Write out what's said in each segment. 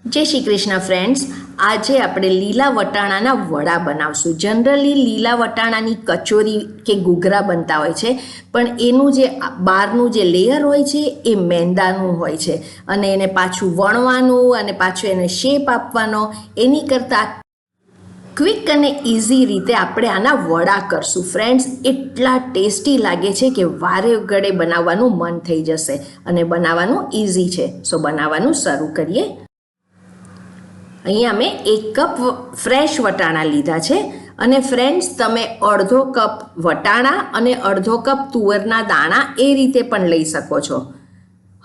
जय श्री कृष्ण फ्रेंड्स। आज આપણે લીલા વટાણાના વડા બનાવશું। જનરલી લીલા વટાણાની કચોરી કે ઘૂઘરા બનતા હોય છે, પણ એનું જે બહારનું જે લેયર હોય છે એ મેંદાનું હોય છે અને એને પાછું વણવાનું અને પાછું એને શેપ આપવાનો, એની કરતાં ક્વિક અને ઇઝી રીતે આપણે આના વડા કરશું। ફ્રેન્ડ્સ, એટલા ટેસ્ટી લાગે છે કે વારે ઘડે બનાવવાનું મન થઈ જશે અને બનાવવાનું ઇઝી છે। સો બનાવવાનું શરૂ કરીએ। અહીંયા મેં 1 કપ ફ્રેશ વટાણા લીધા છે અને ફ્રેન્ડ્સ, તમે અડધો કપ વટાણા અને અડધો કપ તુવેરના દાણા એ રીતે પણ લઈ શકો છો।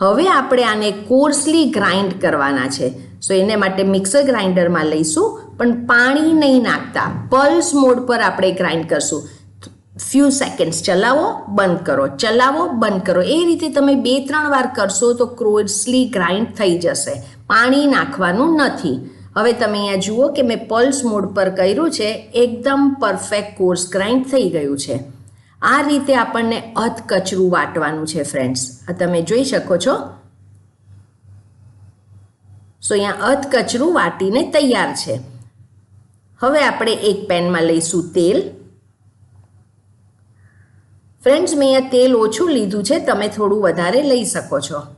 હવે આપણે આને કોર્સલી ગ્રાઇન્ડ કરવાના છે। સો એને માટે મિક્સર ગ્રાઇન્ડરમાં લઈશું, પણ પાણી નહીં નાખતા, પલ્સ મોડ પર આપણે ગ્રાઇન્ડ કરશું। ફ્યુ સેકન્ડ્સ ચલાવો બંધ કરો, ચલાવો બંધ કરો, એ રીતે તમે 2-3 વાર કરશો તો કોર્સલી ગ્રાઇન્ડ થઈ જશે, પાણી નાખવાનું નથી। હવે તમે અહીંયા જુઓ કે મેં પલ્સ મોડ પર કર્યું છે, એકદમ પરફેક્ટ કોર્સ ગ્રાઇન્ડ થઈ ગયું છે। આ રીતે આપણને અધકચરું વાટવાનું છે ફ્રેન્ડ્સ, આ તમે જોઈ શકો છો। સો અહીંયા અધકચરું વાટીને તૈયાર છે। હવે આપણે એક પેનમાં લઈશું તેલ। ફ્રેન્ડ્સ, મેં અહીંયા તેલ ઓછું લીધું છે, તમે થોડું વધારે લઈ શકો છો।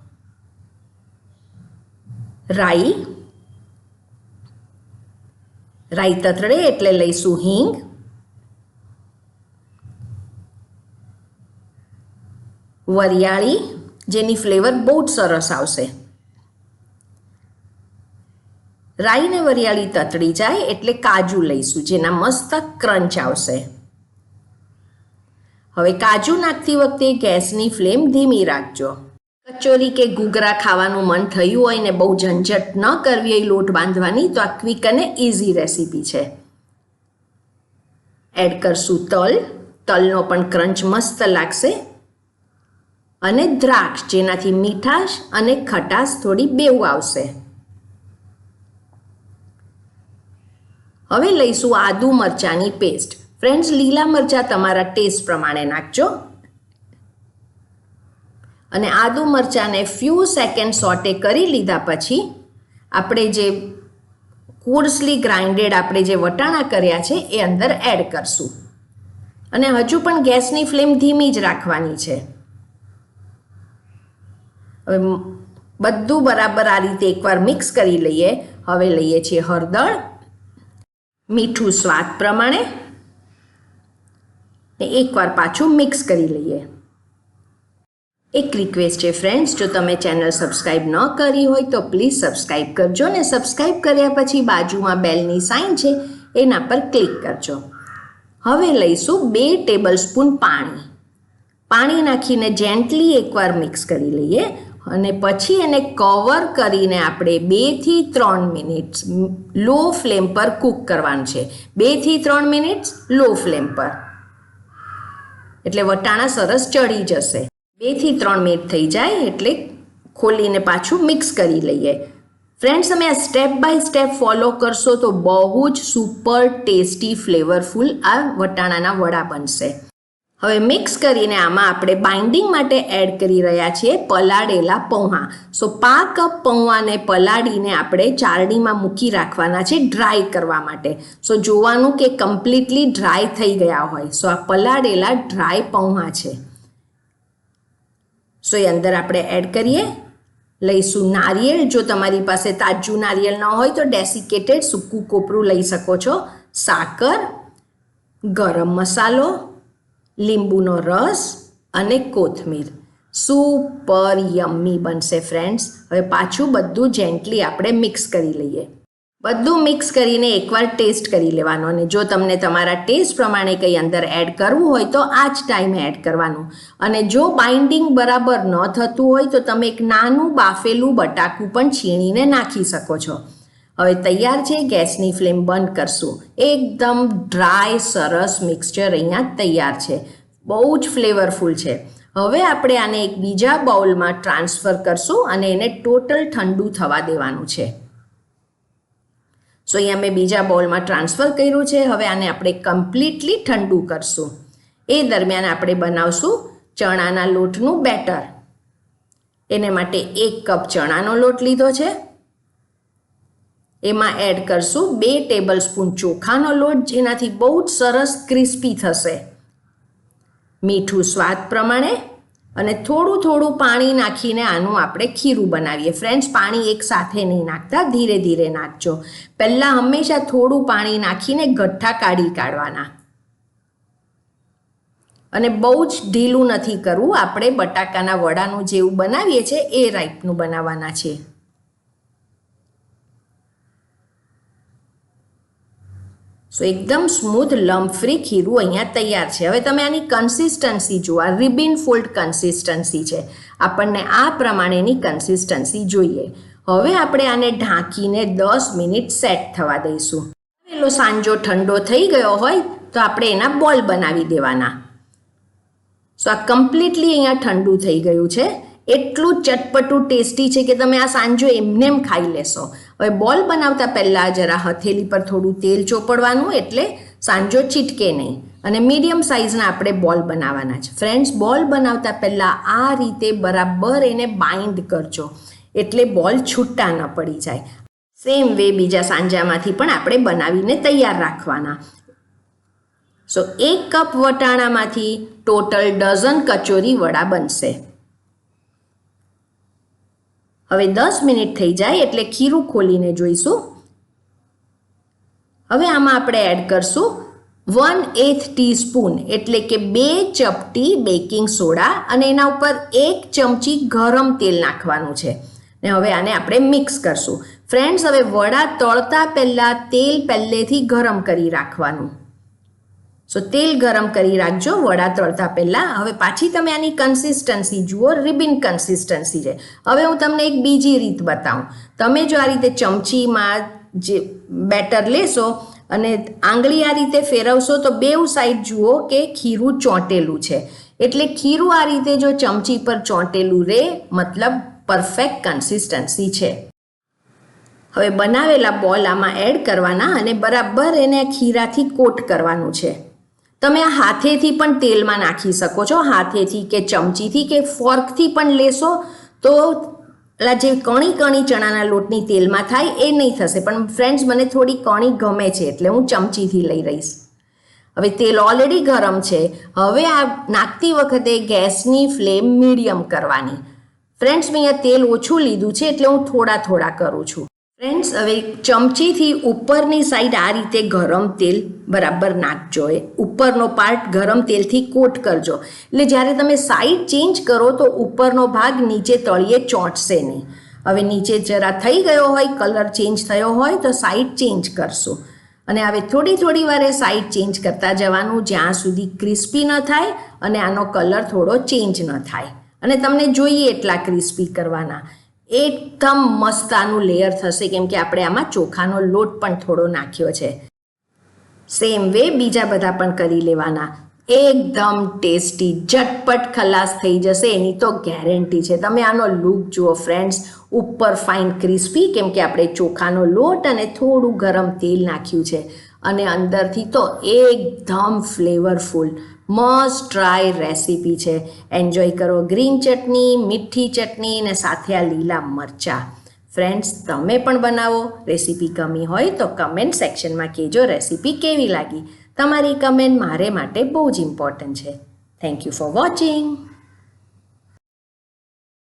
રાઈ તતડે એટલે લઈશું હિંગ, વરિયાળી, જેની ફ્લેવર બહુ જ સરસ આવશે। રાઈ ને વરિયાળી તતડી જાય એટલે કાજુ લઈશું, જેના મસ્ત ક્રંચ આવશે। હવે કાજુ નાખતી વખતે ગેસની ફ્લેમ ધીમી રાખજો। કચોરી કે ઘૂઘરા ખાવાનું મન થયું હોય ને બહુ ઝંઝટ ન કરવી હોય લોટ બાંધવાની, તો આ ક્વિક અને ઇઝી રેસીપી છે। એડ કરશું તલ, તલનો પણ ક્રંચ મસ્ત લાગશે, અને દ્રાક્ષ, જેનાથી મીઠાશ અને ખટાશ થોડી બેવ આવશે। હવે લઈશું આદુ મરચાંની પેસ્ટ। ફ્રેન્ડ્સ, લીલા મરચાં તમારા ટેસ્ટ પ્રમાણે નાખજો અને આદુ મરચાંને ફ્યુ સેકન્ડ સોટે કરી લીધા પછી આપણે જે કોર્સલી ગ્રાઇન્ડેડ આપણે જે વટાણા કર્યા છે એ અંદર એડ કરશું અને હજુ પણ ગેસની ફ્લેમ ધીમી જ રાખવાની છે। હવે બધું બરાબર આ રીતે એકવાર મિક્સ કરી લઈએ। હવે લઈએ છીએ હળદર, મીઠું સ્વાદ પ્રમાણે, એકવાર પાછું મિક્સ કરી લઈએ। એક રિક્વેસ્ટ છે ફ્રેન્ડ્સ, જો તમે ચેનલ સબસ્ક્રાઈબ ન કરી હોય તો પ્લીઝ સબસ્ક્રાઈબ કરજો ને સબસ્ક્રાઈબ કર્યા પછી બાજુમાં બેલની સાઇન છે એના પર ક્લિક કરજો। હવે લઈશું 2 ટેબલ સ્પૂન પાણી નાખીને જેન્ટલી એકવાર મિક્સ કરી લઈએ અને પછી એને કવર કરીને આપણે 2 થી 3 મિનિટ્સ લો ફ્લેમ પર કૂક કરવાનું છે। 2 થી 3 મિનિટ્સ લો ફ્લેમ પર, એટલે વટાણા સરસ ચડી જશે। 2 થી 3 મિનિટ થઈ જાય એટલે ખોલીને પાછું મિક્સ કરી લઈએ। ફ્રેન્ડ્સ, તમે આ સ્ટેપ બાય સ્ટેપ ફોલો કરશો તો બહુ જ સુપર ટેસ્ટી ફ્લેવરફુલ આ વટાણાના વડા બનશે। હવે મિક્સ કરીને આમાં આપણે બાઇન્ડિંગ માટે એડ કરી રહ્યા છીએ પલાળેલા પૌવા। સો 5 કપ પૌવાને પલાળીને આપણે ચાળણીમાં મૂકી રાખવાના છે ડ્રાય કરવા માટે। સો જોવાનું કે કમ્પ્લીટલી ડ્રાય થઈ ગયા હોય। સો આ પલાળેલા ડ્રાય પૌવા છે। સો એ અંદર આપણે એડ કરીએ। લઈશું નારિયેળ, જો તમારી પાસે તાજું નારિયેળ ન હોય તો ડેસિકેટેડ સૂકું કોપરું લઈ શકો છો। સાકર, ગરમ મસાલો, લીંબુનો રસ અને કોથમીર। સુપર યમ્મી બનશે ફ્રેન્ડ્સ। હવે પાછું બધું જેન્ટલી આપણે મિક્સ કરી લઈએ। બધું મિક્સ કરીને એકવાર ટેસ્ટ કરી લેવાનો અને જો તમને તમારા ટેસ્ટ પ્રમાણે કંઈ અંદર એડ કરવું હોય તો આ જ ટાઈમે એડ કરવાનું। અને જો બાઇન્ડિંગ બરાબર ન થતું હોય તો તમે એક નાનું બાફેલું બટાકું પણ છીણીને નાખી શકો છો। હવે તૈયાર છે, ગેસની ફ્લેમ બંધ કરશું। એકદમ ડ્રાય સરસ મિક્સચર અહીંયા તૈયાર છે, બહુ જ ફ્લેવરફુલ છે। હવે આપણે આને એક બીજા બાઉલમાં ટ્રાન્સફર કરશું અને એને ટોટલ ઠંડુ થવા દેવાનું છે। સો અહીંયા મેં બીજા બાઉલમાં ટ્રાન્સફર કર્યું છે। હવે આને આપણે કમ્પ્લીટલી ઠંડુ કરશું। એ દરમિયાન આપણે બનાવશું ચણાના લોટનું બેટર। એને માટે 1 કપ ચણાનો લોટ લીધો છે, એમાં એડ કરશું 2 ટેબલસ્પૂન ચોખાનો લોટ, જેનાથી બહુ જ સરસ ક્રિસ્પી થશે. મીઠું સ્વાદ પ્રમાણે અને થોડું થોડું પાણી નાખીને આનું આપણે ખીરું બનાવીએ. ફ્રેન્ડ્સ, પાણી એકસાથે નહીં નાખતા, ધીરે ધીરે નાખજો. પહેલાં હંમેશા થોડું પાણી નાખીને ગઠ્ઠા કાઢવાના અને બહુ જ ઢીલું નથી કરવું. આપણે બટાકાના વડાનું જેવું બનાવીએ છીએ એ ટાઈપનું બનાવવાના છે. સો એકદમ સ્મૂથ લમ્પ ફ્રી ખીરું અહીંયા તૈયાર છે. હવે તમે આની કન્સિસ્ટન્સી જુઓ. આ રિબિન ફોલ્ડ કન્સિસ્ટન્સી છે. આપણને આ પ્રમાણેની કન્સિસ્ટન્સી જોઈએ. હવે આપણે આને ઢાંકીને 10 મિનિટ સેટ થવા દઈશું. પેલો સાંજો ઠંડો થઈ ગયો હોય તો આપણે એના બોલ બનાવી દેવાના. સો આ કમ્પ્લીટલી અહીંયા ઠંડુ થઈ ગયું છે. એટલું ચટપટું ટેસ્ટી છે કે તમે આ સાંજો એમનેમ ખાઈ લેશો. હવે બોલ બનાવતા પહેલાં જરા હથેળી પર થોડું તેલ ચોપડવાનું, એટલે સાંજો ચીટકે નહીં. અને મીડિયમ સાઇઝના આપણે બોલ બનાવવાના છે. ફ્રેન્ડ્સ, બોલ બનાવતા પહેલાં આ રીતે બરાબર એને બાઇન્ડ કરજો, એટલે બોલ છૂટા ન પડી જાય. સેમ વે બીજા સાંજામાંથી પણ આપણે બનાવીને તૈયાર રાખવાના. સો 1 કપ વટાણામાંથી ટોટલ 12 કચોરી વડા બનશે. હવે 10 મિનિટ થઈ જાય એટલે ખીરું ખોલીને જોઈશું. હવે આમાં આપણે એડ કરશું 1/8 ટીસ્પૂન એટલે કે 2 ચપટી બેકિંગ સોડા અને એના ઉપર 1 ચમચી ગરમ તેલ નાખવાનું છે. ને હવે આને આપણે મિક્સ કરશું. ફ્રેન્ડ્સ, હવે વડા તળતા પહેલાં તેલ પહેલેથી ગરમ કરી રાખવાનું. સો તેલ ગરમ કરી રાખજો વડા તળતા પહેલાં. હવે પાછી તમે આની કન્સિસ્ટન્સી જુઓ, રિબિન કન્સિસ્ટન્સી છે. હવે હું તમને એક બીજી રીત બતાવું. તમે જો આ રીતે ચમચીમાં જે બેટર લેશો અને આંગળી આ રીતે ફેરવશો તો બેઉ સાઈડ જુઓ કે ખીરું ચોંટેલું છે. એટલે ખીરું આ રીતે જો ચમચી પર ચોંટેલું રહે, મતલબ પરફેક્ટ કન્સિસ્ટન્સી છે. હવે બનાવેલા બોલ આમાં એડ કરવાના અને બરાબર એને ખીરાથી કોટ કરવાનું છે. તમે આ હાથેથી પણ તેલમાં નાખી શકો છો, હાથેથી કે ચમચીથી કે ફોર્કથી પણ લેશો તો જે કણી ચણાના લોટની તેલમાં થાય એ નહીં થશે. પણ ફ્રેન્ડ્સ, મને થોડી કણી ગમે છે એટલે હું ચમચીથી લઈ રહીશ. હવે તેલ ઓલરેડી ગરમ છે. હવે આ નાખતી વખતે ગેસની ફ્લેમ મીડિયમ કરવાની. ફ્રેન્ડ્સ, મેં અહીંયા તેલ ઓછું લીધું છે એટલે હું થોડા કરું છું. ફ્રેન્ડ્સ, હવે ચમચીથી ઉપરની સાઈડ આ રીતે ગરમ તેલ બરાબર નાખજો. ઉપરનો પાર્ટ ગરમ તેલથી કોટ કરજો, એટલે જ્યારે તમે સાઈડ ચેન્જ કરો તો ઉપરનો ભાગ નીચે તળિયે ચોંટશે નહીં. હવે નીચે જરા થઈ ગયો હોય, કલર ચેન્જ થયો હોય તો સાઈડ ચેન્જ કરશું. અને હવે થોડી વારે સાઈડ ચેન્જ કરતા જવાનું, જ્યાં સુધી ક્રિસ્પી ન થાય અને આનો કલર થોડો ચેન્જ ન થાય. અને તમને જોઈએ એટલા ક્રિસ્પી કરવાના. એકદમ મસ્ત આનું લેયર થશે, કેમ કે આપણે આમાં ચોખાનો લોટ પણ થોડો નાખ્યો છે. સેમ વે બીજા બધા પણ કરી લેવાના. એકદમ ટેસ્ટી, ઝટપટ ખલાસ થઈ જશે એની તો ગેરંટી છે. તમે આનો લુક જુઓ ફ્રેન્ડ્સ, ઉપર ફાઇન ક્રિસ્પી, કેમ કે આપણે ચોખાનો લોટ અને થોડું ગરમ તેલ નાખ્યું છે. અને અંદરથી તો એકદમ ફ્લેવરફુલ, મસ્ટ ટ્રાય રેસીપી છે. એન્જોય કરો ગ્રીન ચટણી, મીઠી ચટણી અને સાથે આ લીલા મરચાં. ફ્રેન્ડ્સ, તમે પણ બનાવો. રેસીપી ગમી હોય તો કમેન્ટ સેક્શનમાં કહેજો રેસીપી કેવી લાગી. તમારી કમેન્ટ મારે માટે બહુ જ ઇમ્પોર્ટન્ટ છે. Thank you for watching.